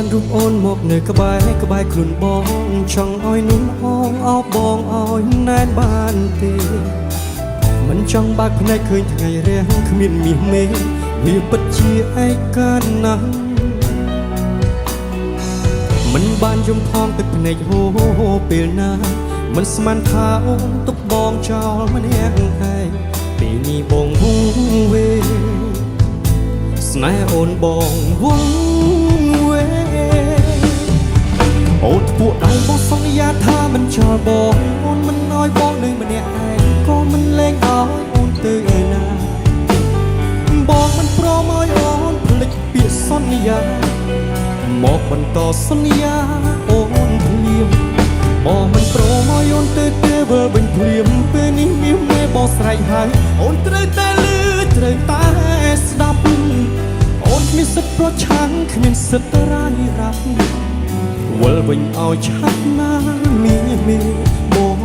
បានរូបអូនមកនៅក្បែរខ្លួនបងចង់ឲ្យนุ่มអងអោបបងឲ្យណែនបានទេមិនចង់បើកភ្នែកឃើញថ្ងៃរះគ្មានមាសមេវាពិតជាឯកាណាស់មិនបានយំផងទឹកភ្នែកហូរពេលណាមិនស្មានថាអូនទុកបងចោលម្នាក់ឯងពេលនេះបងវងវេស្នេហ៍អូនបងវងវេអូនពួកដៃបងសន្យាថាមិនចោលបងអូនមិនឲ្យបងនៅម្នាក់ឯងក៏មិនលែងឲ្យអូនទៅឯណាបងមិនព្រមឲ្យអូនភ្លេចពាក្យសន្យាមកបន្តសន្យាអូនភ្លាមបងមិនព្រមឲ្យអូនទៅវិលវិញភ្លាមពេលនេះមានមេបងស្រែកហើយអូនត្រូវតែលឺត្រូវតែស្ដាប់អូនគ្មានសិទ្ធិប្រឆាំងគ្មានសិទ្ធិរាយរាប់វិលវិញឲ្យឆាប់ណាមានបង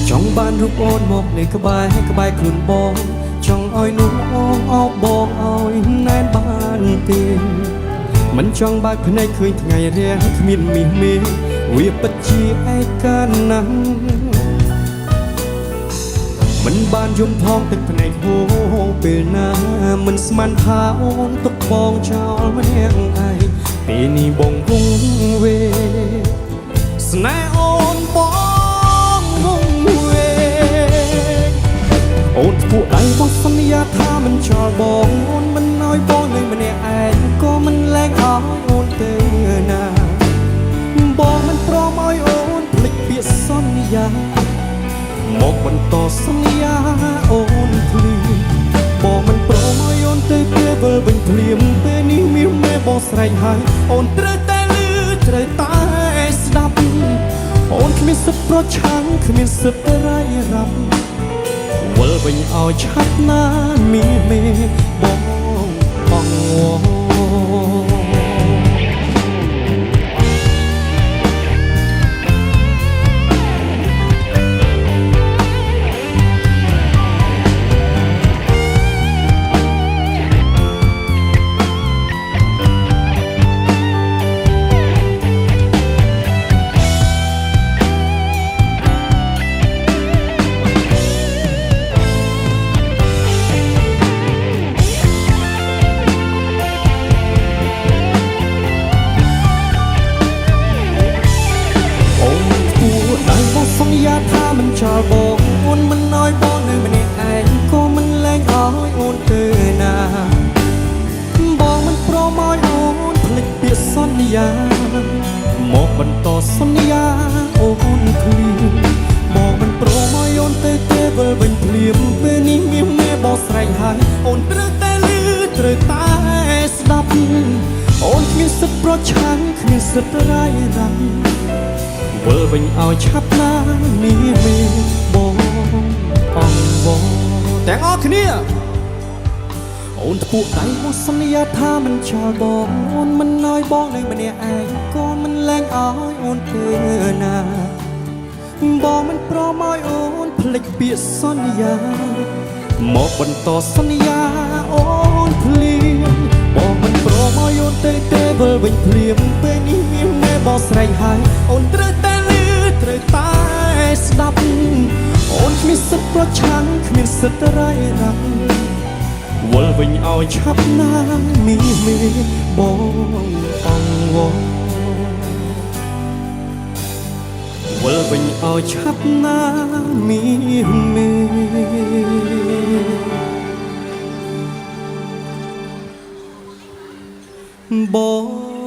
ចង់បានរូបអូនមកនៅក្បែរខ្លួនបងចង់ឲ្យนุ่มអងអោបបងឲ្យណែនបានទេមិនចង់បើកភ្នែកឃើញថ្ងៃរះគ្មានមាសមេវាពិតជាឯកាណាស់មិនបានយំផងទឹកភ្នែកហូរពេលណាមិនស្មានថាអូនទុកបងចោលម្នាក់ឯងពេលនេះបងវងវេស្នេហ៍អូនបងវងវេអូនពួកដៃបងសន្យាថាមិនចោលបងអូនមិនឲ្យបងនៅម្នាក់ឯងក៏មិនលែងឲ្យអូនទៅណាបងមិនព្រមឲ្យអូនភ្លេចពាក្យសន្យាមកបន្តសន្យាអូនភ្លាមបងមិនព្រមឲ្យអូនទៅវិលវិញភ្លាមពេលនេះមានមេបងស្រែកហើយអូនត្រូវតែលឺត្រូវតែស្ដាប់អូនគ្មានសិទ្ធិប្រឆាំងគ្មានសិទ្ធិរាយរាប់វិលវិញឲ្យឆាប់ណាមានមេបងបងសន្យាថាមិនចោលបងអូនមិនឲ្យបងនៅម្នាក់ឯងក៏មិនលែងឲ្យអូនទៅណាបងមិនព្រមឲ្យអូនភ្លេចពាក្យសន្យាមកបន្តសន្យាអូនភ្លាមបងមិនព្រមឲ្យអូនទៅវិលវិញភ្លាមពេលនេះមានមេបងស្រែកហើយអូនត្រូវតែលឺត្រូវតែស្ដាប់អូនគ្មានសិទ្ធិប្រឆាំងគ្មានសិទ្ធិរាយរាប់វិលវិញឲ្យឆាប់ណាមានមេបងបងទាំងអស់គ្នាអូនពួកដៃមកសន្យាថាមិនចោលបងអូនមិនឲ្យបងនៅម្នាក់ឯងក៏មិនលែងឲ្យអូនទៅណាបងមិនព្រមឲ្យអូនភ្លេចពាក្យសន្យាមកបន្តសន្យាអូនភ្លាមបងមិនព្រមឲ្យអូនទៅវិលវិញភ្លាមពេលនេះមានមេបងស្រែកហើយអូនត្រូវតែត្រូវតែស្ដាប់អូនគ្មានសិទ្ធិប្រឆាំងគ្មានសិទ្ធិរាយរាប់វិលវិញឲ្យឆាប់ណាមានមេបងវិលវិញឲ្យឆាប់ណាមានមេបង